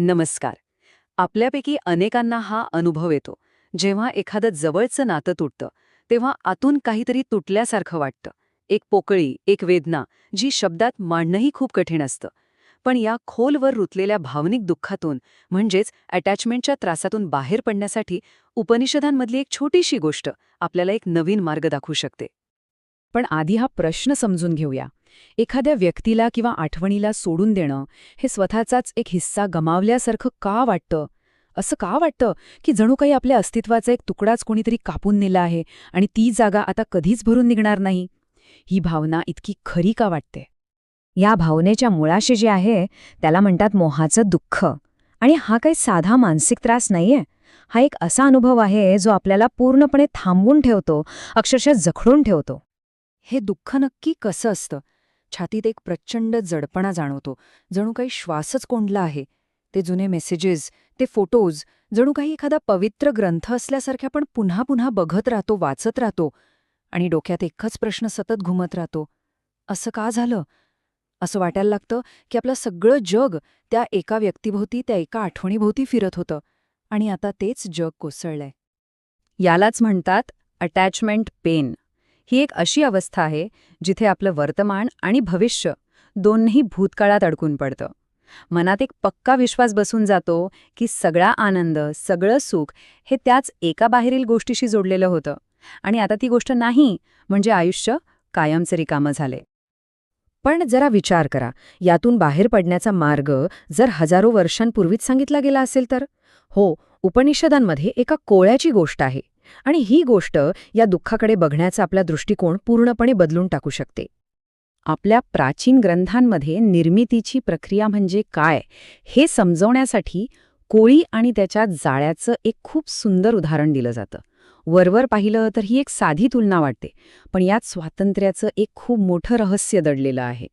नमस्कार. आपल्यापैकी अनेकांना हा अनुभव येतो. जेव्हा एखादं जवळचं नातं तुटतं, तेव्हा आतून काहीतरी तुटल्यासारखं वाटतं. एक पोकळी, एक वेदना, जी शब्दात मांडणंही खूप कठीण असतं. पण या खोलवर रुतलेल्या भावनिक दुःखातून, म्हणजेच अटॅचमेंटच्या त्रासातून बाहेर पडण्यासाठी उपनिषदांमधली एक छोटीशी गोष्ट आपल्याला एक नवीन मार्ग दाखवू शकते. पण आधी हा प्रश्न समजून घेऊया. एखाद्या व्यक्तीला किंवा आठवणीला सोडून देणं हे स्वतःचाच एक हिस्सा गमावल्यासारखं का वाटतं? असं का वाटतं की जणू काही आपल्या अस्तित्वाचा एक तुकडाच कोणीतरी कापून नेला आहे आणि ती जागा आता कधीच भरून निघणार नाही? ही भावना इतकी खरी का वाटते? या भावनेच्या मुळाशी जे आहे त्याला म्हणतात मोहाचं दुःख. आणि हा काही साधा मानसिक त्रास नाहीये. हा एक असा अनुभव आहे जो आपल्याला पूर्णपणे थांबवून ठेवतो, अक्षरशः जखडून ठेवतो. हे दुःख नक्की कसं असतं? छातीत एक प्रचंड जडपणा जाणवतो, जणू काही श्वासच कोंडला आहे. ते जुने मेसेजेस, ते फोटोज, जणू काही एखादा पवित्र ग्रंथ असल्यासारखे आपण पुन्हा पुन्हा बघत राहतो, वाचत राहतो. आणि डोक्यात एकच प्रश्न सतत घुमत राहतो. असं का झालं? असं वाटायला लागतं की आपलं सगळं जग त्या एका व्यक्तीभोवती, त्या एका आठवणीभोवती फिरत होतं. आणि आता तेच जग कोसळलंय. यालाच म्हणतात अटॅचमेंट पेन. ही एक अशी अवस्था आहे जिथे आपलं वर्तमान आणि भविष्य दोन्ही भूतकाळात अडकून पडतं. मनात एक पक्का विश्वास बसून जातो की सगळा आनंद, सगळं सुख हे त्याच एका बाहेरील गोष्टीशी जोडलेलं होतं आणि आता ती गोष्ट नाही म्हणजे आयुष्य कायमचे रिकामं झाले. पण जरा विचार करा, यातून बाहेर पडण्याचा मार्ग जर हजारो वर्षांपूर्वीच सांगितला गेला असेल तर? हो, उपनिषदांमध्ये एका कोळ्याची गोष्ट आहे. आणि ही गोष्ट या दुःखाकडे बघण्याचा आपला दृष्टिकोन पूर्णपणे बदलून टाकू शकते. आपल्या प्राचीन ग्रंथांमध्ये निर्मितीची प्रक्रिया म्हणजे काय हे समजवण्यासाठी कोळी आणि त्याच्या जाळ्याचं एक खूप सुंदर उदाहरण दिलं जातं. वरवर पाहिलं तर ही एक साधी तुलना वाटते, पण यात स्वातंत्र्याचं एक खूप मोठं रहस्य दडलेलं आहे.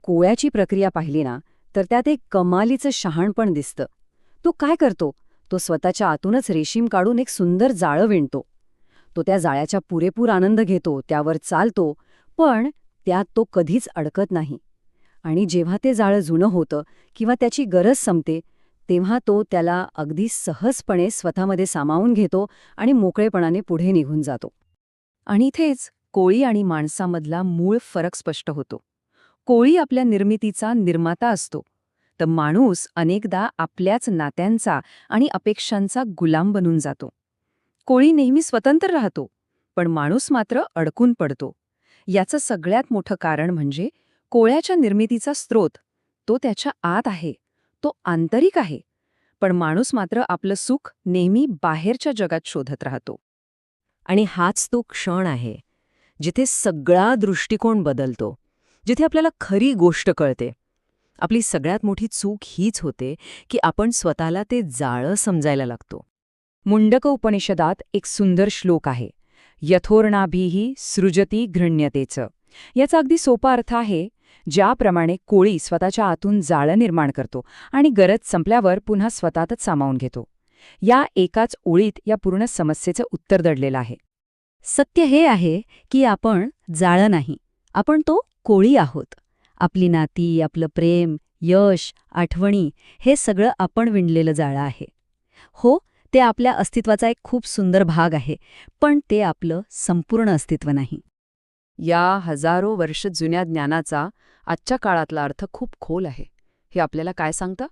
कोळ्याची प्रक्रिया पाहिली ना, तर त्यात एक कमालीचं शहाणपण दिसतं. तो काय करतो? तो स्वतःच्या आतूनच रेशीम काढून एक सुंदर जाळं विणतो. तो त्या जाळ्याचा पुरेपूर आनंद घेतो, त्यावर चालतो, पण त्यात तो कधीच अडकत नाही. आणि जेव्हा ते जाळं जुनं होतं किंवा त्याची गरज संपते, तेव्हा तो त्याला अगदी सहजपणे स्वतःमध्ये सामावून घेतो आणि मोकळेपणाने पुढे निघून जातो. आणि इथेच कोळी आणि माणसामधला मूळ फरक स्पष्ट होतो. कोळी आपल्या निर्मितीचा निर्माता असतो, तर माणूस अनेकदा आपल्याच नात्यांचा आणि अपेक्षांचा गुलाम बनून जातो. कोळी नेहमी स्वतंत्र राहतो, पण माणूस मात्र अडकून पडतो. याचं सगळ्यात मोठं कारण म्हणजे कोळ्याच्या निर्मितीचा स्रोत, तो त्याच्या आत आहे, तो आंतरिक आहे. पण माणूस मात्र आपलं सुख नेहमी बाहेरच्या जगात शोधत राहतो. आणि हाच तो क्षण आहे जिथे सगळा दृष्टिकोन बदलतो, जिथे आपल्याला खरी गोष्ट कळते. आपली सगळ्यात मोठी चूक हीच होते की आपण स्वतःला ते जाळं समजायला लागतो. मुंडक उपनिषदात एक सुंदर श्लोक आहे, यथोर्णाभिः सृजती घृण्यतेचं. याचा अगदी सोपा अर्थ आहे, ज्याप्रमाणे कोळी स्वतःच्या आतून जाळं निर्माण करतो आणि गरज संपल्यावर पुन्हा स्वतःतच सामावून घेतो. या एकाच ओळीत या पूर्ण समस्येचं उत्तर दडलेलं आहे. सत्य हे आहे की आपण जाळं नाही, आपण तो कोळी आहोत. आपली नाती, आपलं प्रेम, यश, आठवणी हे सगळं आपण विणलेलं जाळं आहे. हो, ते आपल्या अस्तित्वाचा एक खूप सुंदर भाग आहे, पण ते आपलं संपूर्ण अस्तित्व नाही. या हजारो वर्ष जुन्या ज्ञानाचा आजच्या काळातला अर्थ खूप खोल आहे. हे आपल्याला काय सांगतं?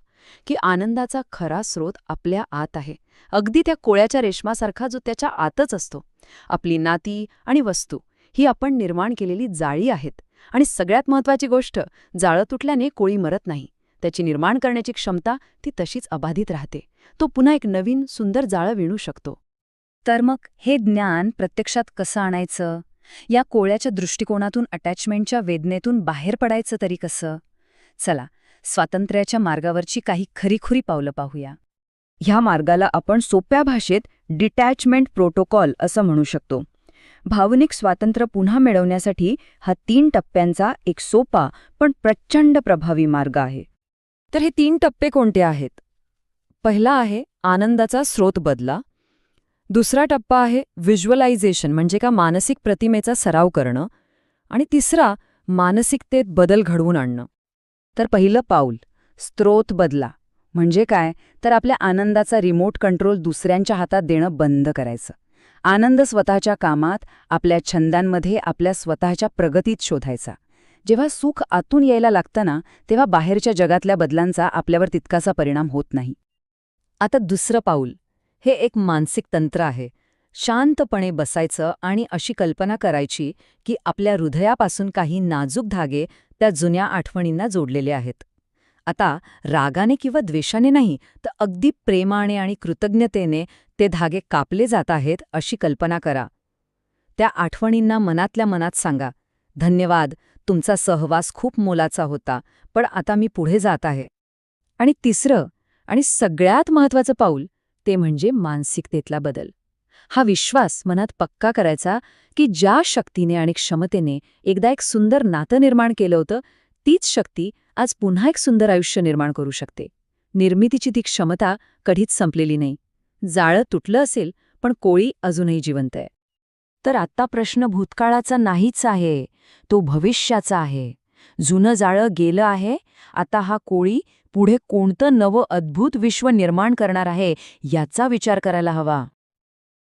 की आनंदाचा खरा स्रोत आपल्या आत आहे, अगदी त्या कोळ्याच्या रेशमासारखा जो त्याच्या आतच असतो. आपली नाती आणि वस्तू ही आपण निर्माण केलेली जाळी आहेत. आणि सगळ्यात महत्त्वाची गोष्ट, जाळं तुटल्याने कोळी मरत नाही. त्याची निर्माण करण्याची क्षमता ती तशीच अबाधित राहते. तो पुन्हा एक नवीन सुंदर जाळं विणू शकतो. तर मग हे ज्ञान प्रत्यक्षात कसं आणायचं? या कोळ्याच्या दृष्टिकोनातून, अटॅचमेंटच्या वेदनेतून बाहेर पडायचं तरी कसं? चला, स्वातंत्र्याच्या मार्गावरची काही खरीखुरी पावलं पाहूया. ह्या मार्गाला आपण सोप्या भाषेत डिटॅचमेंट प्रोटोकॉल असं म्हणू शकतो. भावनिक स्वातंत्र्य पुन्हा मिळवण्यासाठी हा 3 टप्प्यांचा एक सोपा पण प्रचंड प्रभावी मार्ग आहे. तर हे 3 टप्पे कोणते आहेत? पहिला आहे आनंदाचा स्रोत बदला. दुसरा टप्पा आहे व्हिज्युअलायझेशन, म्हणजे का मानसिक प्रतिमेचा सराव करणं. आणि तिसरा मानसिकतेत बदल घडवून आणणं. तर पहिलं पाऊल, स्रोत बदला. म्हणजे काय तर आपल्या आनंदाचा रिमोट कंट्रोल दुसऱ्यांच्या हातात देणं बंद करायचं. आनंद स्वतःच्या कामात, आपल्या छंदांमध्ये, आपल्या स्वतःच्या प्रगतीत शोधायचा. जेव्हा सुख आतून यायला लागतं ना, तेव्हा बाहेरच्या जगातल्या बदलांचा आपल्यावर तितकासा परिणाम होत नाही. आता दुसरं पाऊल, हे एक मानसिक तंत्र आहे. शांतपणे बसायचं आणि अशी कल्पना करायची की आपल्या हृदयापासून काही नाजूक धागे त्या जुन्या आठवणींना जोडलेले आहेत. आता रागाने किंवा द्वेषाने नाही, तर अगदी प्रेमाने आणि कृतज्ञतेने ते धागे कापले जात आहेत अशी कल्पना करा. त्या आठवणींना मनातल्या मनात सांगा, धन्यवाद, तुमचा सहवास खूप मोलाचा होता, पण आता मी पुढे जात आहे. आणि तिसरं आणि सगळ्यात महत्त्वाचं पाऊल ते म्हणजे मानसिकतेतला बदल. हा विश्वास मनात पक्का करायचा की ज्या शक्तीने आणि क्षमतेने एकदा एक सुंदर नातं निर्माण केलं होतं, तीच शक्ती आज पुन्हा एक सुंदर आयुष्य निर्माण करू शकते. निर्मितीची ती क्षमता कधीच संपलेली नाही. जाळं तुटलं असेल, पण कोळी अजूनही जिवंत आहे. तर आत्ता प्रश्न भूतकाळाचा नाहीच आहे, तो भविष्याचा आहे. जुनं जाळं गेलं आहे, आता हा कोळी पुढे कोणतं नवं अद्भुत विश्व निर्माण करणार आहे याचा विचार करायला हवा.